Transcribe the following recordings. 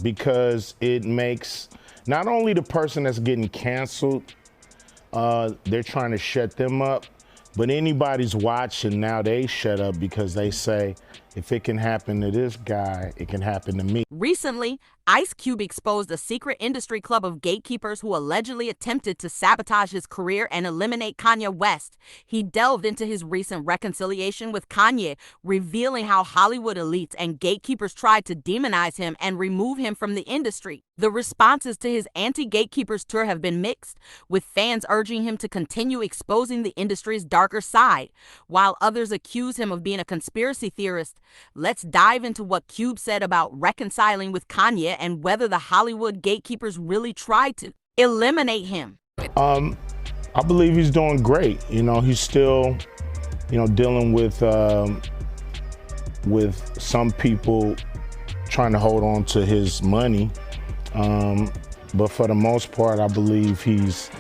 because it makes not only the person that's getting canceled, they're trying to shut them up, but anybody's watching now, they shut up because they say, if it can happen to this guy, it can happen to me. Recently, Ice Cube exposed a secret industry club of gatekeepers who allegedly attempted to sabotage his career and eliminate Kanye West. He delved into his recent reconciliation with Kanye, revealing how Hollywood elites and gatekeepers tried to demonize him and remove him from the industry. The responses to his anti-gatekeepers tour have been mixed, with fans urging him to continue exposing the industry's darker side, while others accuse him of being a conspiracy theorist. Let's dive into what Cube said about reconciling with Kanye and whether the Hollywood gatekeepers really tried to eliminate him. I believe he's doing great. You know, he's still, dealing with some people trying to hold on to his money. But for the most part, I believe he's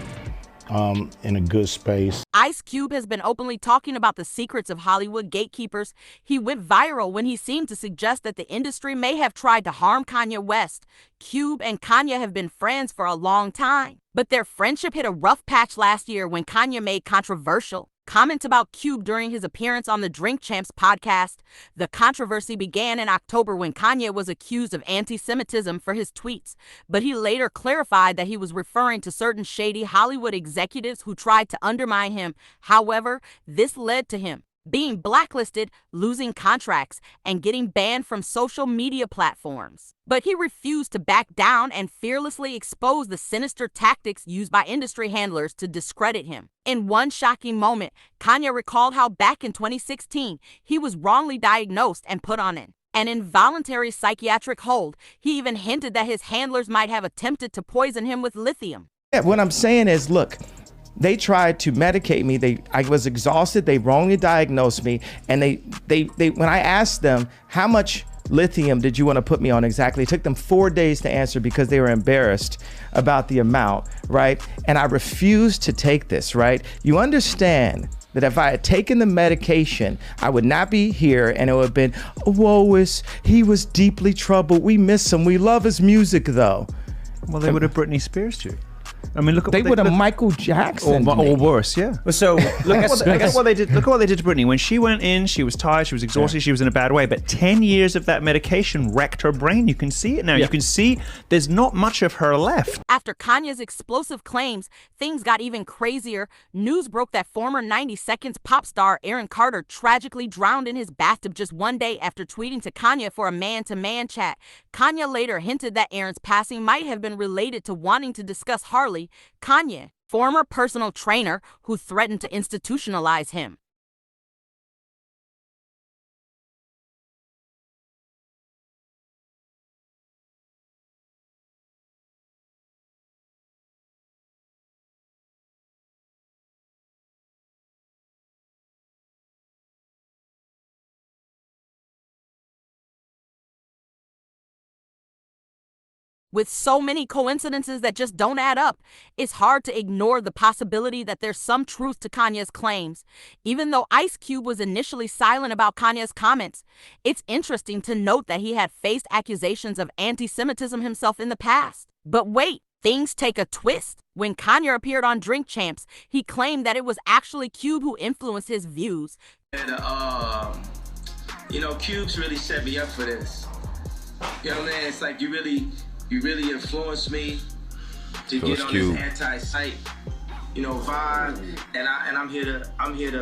in a good space. Ice Cube has been openly talking about the secrets of Hollywood gatekeepers. He went viral when he seemed to suggest that the industry may have tried to harm Kanye West. Cube and Kanye have been friends for a long time, but their friendship hit a rough patch last year when Kanye made controversial comments about Cube during his appearance on the Drink Champs podcast. The controversy began in October when Kanye was accused of anti-Semitism for his tweets, but he later clarified that he was referring to certain shady Hollywood executives who tried to undermine him. However, this led to him being blacklisted, losing contracts, and getting banned from social media platforms. But he refused to back down and fearlessly exposed the sinister tactics used by industry handlers to discredit him. In one shocking moment, Kanye recalled how back in 2016, he was wrongly diagnosed and put on an involuntary psychiatric hold. He even hinted that his handlers might have attempted to poison him with lithium. Yeah, what I'm saying is, look, they tried to medicate me. I was exhausted. They wrongly diagnosed me. And they when I asked them, how much lithium did you want to put me on exactly? It took them 4 days to answer because they were embarrassed about the amount, right? And I refused to take this, right? You understand that if I had taken the medication, I would not be here, and it would have been, he was deeply troubled. We miss him. We love his music, though. Well, they would have Britney Spears you. I mean, look at they would have Michael Jackson or worse, yeah. So look at what they did. Look at what they did to Britney. When she went in, she was tired, she was exhausted, she was in a bad way. But 10 years of that medication wrecked her brain. You can see it now. Yeah. You can see there's not much of her left. After Kanye's explosive claims, things got even crazier. News broke that former 90 Seconds pop star Aaron Carter tragically drowned in his bathtub just one day after tweeting to Kanye for a man-to-man chat. Kanye later hinted that Aaron's passing might have been related to wanting to discuss Harley, Kanye, former personal trainer who threatened to institutionalize him. With so many coincidences that just don't add up, it's hard to ignore the possibility that there's some truth to Kanye's claims. Even though Ice Cube was initially silent about Kanye's comments, it's interesting to note that he had faced accusations of anti-Semitism himself in the past. But wait, things take a twist. When Kanye appeared on Drink Champs, he claimed that it was actually Cube who influenced his views. And, Cube's really set me up for this. You know what I mean? It's like you really influenced me to get on this anti-site, vibe, and I'm here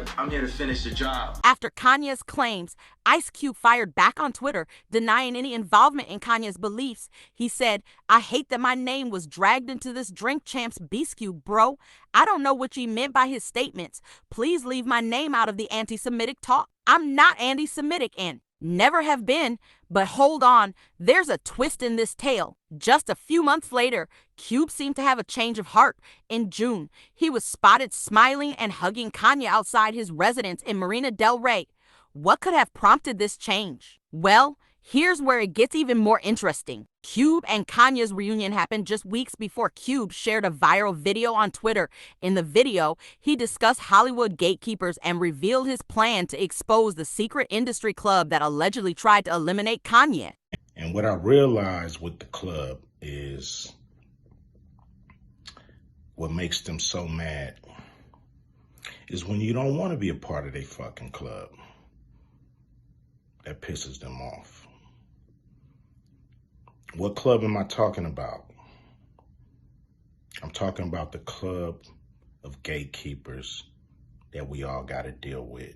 to finish the job. After Kanye's claims, Ice Cube fired back on Twitter, denying any involvement in Kanye's beliefs. He said, "I hate that my name was dragged into this Drink Champs Beast Cube, bro. I don't know what you meant by his statements. Please leave my name out of the anti-Semitic talk. I'm not anti-Semitic and never have been." But hold on, there's a twist in this tale. Just a few months later, Cube seemed to have a change of heart. In June, he was spotted smiling and hugging Kanye outside his residence in Marina del Rey. What could have prompted this change? Well, here's where it gets even more interesting. Cube and Kanye's reunion happened just weeks before Cube shared a viral video on Twitter. In the video, he discussed Hollywood gatekeepers and revealed his plan to expose the secret industry club that allegedly tried to eliminate Kanye. And what I realized with the club is what makes them so mad is when you don't want to be a part of their fucking club. That pisses them off. What club am I talking about? I'm talking about the club of gatekeepers that we all got to deal with.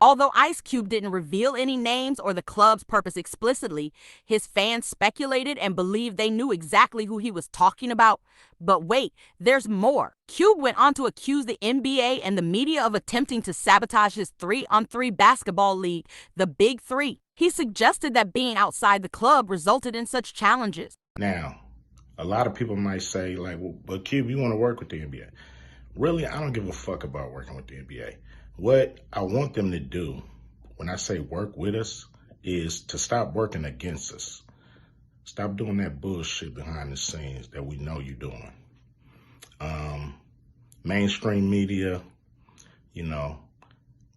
Although Ice Cube didn't reveal any names or the club's purpose explicitly, his fans speculated and believed they knew exactly who he was talking about. But wait, there's more. Cube went on to accuse the NBA and the media of attempting to sabotage his 3-on-3 basketball league, the Big Three. He suggested that being outside the club resulted in such challenges. Now, a lot of people might say, like, well, but Cube, you want to work with the NBA. Really, I don't give a fuck about working with the NBA. What I want them to do, when I say work with us, is to stop working against us. Stop doing that bullshit behind the scenes that we know you're doing. Mainstream media, you know,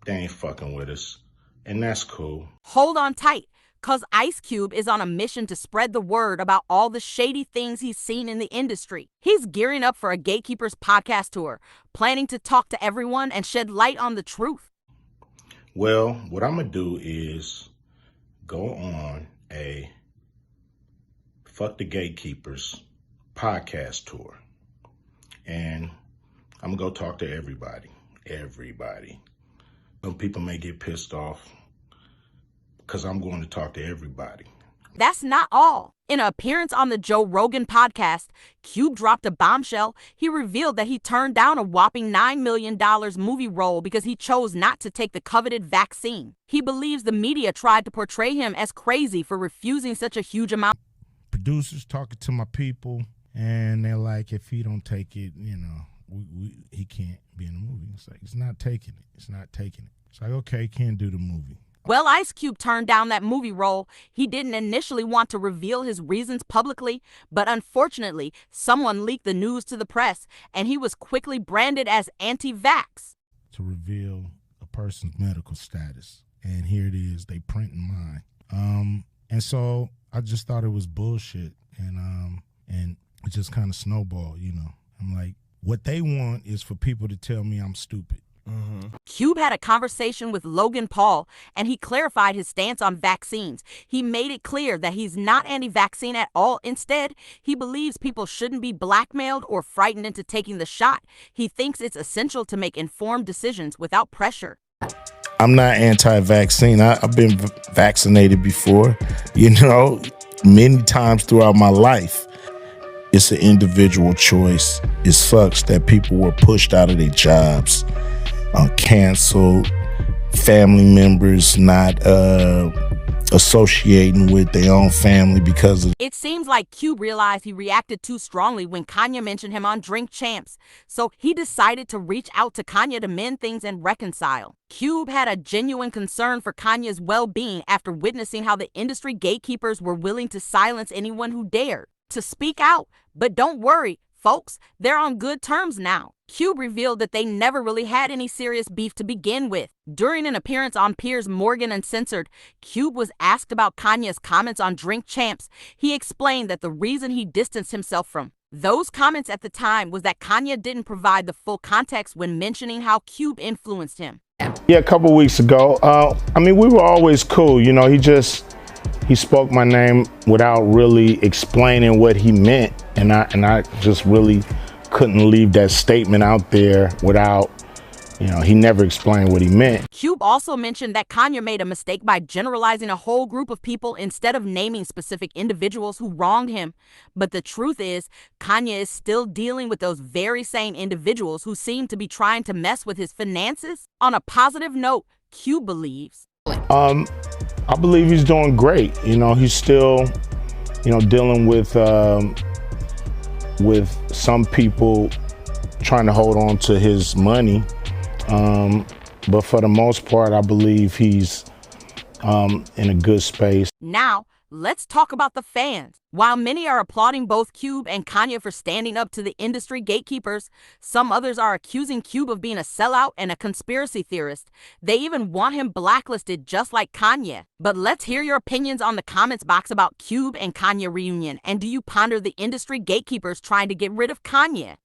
they ain't fucking with us. And that's cool. Hold on tight, cause Ice Cube is on a mission to spread the word about all the shady things he's seen in the industry. He's gearing up for a Gatekeepers podcast tour, planning to talk to everyone and shed light on the truth. Well, what I'm gonna do is go on a Fuck the Gatekeepers podcast tour. And I'm gonna go talk to everybody. Some people may get pissed off because I'm going to talk to everybody. That's not all. In an appearance on the Joe Rogan podcast, Cube dropped a bombshell. He revealed that he turned down a whopping $9 million movie role because he chose not to take the coveted vaccine. He believes the media tried to portray him as crazy for refusing such a huge amount. Producers talking to my people, and they're like, if he don't take it, you know, he can't be in the movie. It's like, it's not taking it. It's like, okay, can't do the movie. Well, Ice Cube turned down that movie role. He didn't initially want to reveal his reasons publicly, but unfortunately, someone leaked the news to the press, and he was quickly branded as anti-vax. To reveal a person's medical status, and here it is, they printing mine. And so I just thought it was bullshit, and it just kind of snowballed, you know. I'm like, what they want is for people to tell me I'm stupid. Cube had a conversation with Logan Paul, and he clarified his stance on vaccines. He made it clear that he's not anti-vaccine at all. Instead, he believes people shouldn't be blackmailed or frightened into taking the shot. He thinks it's essential to make informed decisions without pressure. I'm not anti-vaccine. I've been vaccinated before, you know, many times throughout my life. It's an individual choice. It sucks that people were pushed out of their jobs, canceled, family members not associating with their own family because of... It seems like Cube realized he reacted too strongly when Kanye mentioned him on Drink Champs, so he decided to reach out to Kanye to mend things and reconcile. Cube had a genuine concern for Kanye's well-being after witnessing how the industry gatekeepers were willing to silence anyone who dared to speak out. But don't worry, folks, they're on good terms now. Cube revealed that they never really had any serious beef to begin with. During an appearance on Piers Morgan Uncensored, Cube was asked about Kanye's comments on Drink Champs. He explained that the reason he distanced himself from those comments at the time was that Kanye didn't provide the full context when mentioning how Cube influenced him. Yeah, a couple weeks ago, I mean, we were always cool. You know, he spoke my name without really explaining what he meant. And I just really couldn't leave that statement out there without, you know, he never explained what he meant. Cube also mentioned that Kanye made a mistake by generalizing a whole group of people instead of naming specific individuals who wronged him. But the truth is, Kanye is still dealing with those very same individuals who seem to be trying to mess with his finances. On a positive note, Cube believes. I believe he's doing great. You know, he's still, you know, dealing with some people trying to hold on to his money. But for the most part, I believe he's in a good space. Now, let's talk about the fans. While many are applauding both Cube and Kanye for standing up to the industry gatekeepers, some others are accusing Cube of being a sellout and a conspiracy theorist. They even want him blacklisted just like Kanye. But let's hear your opinions on the comments box about Cube and Kanye reunion. And do you ponder the industry gatekeepers trying to get rid of Kanye?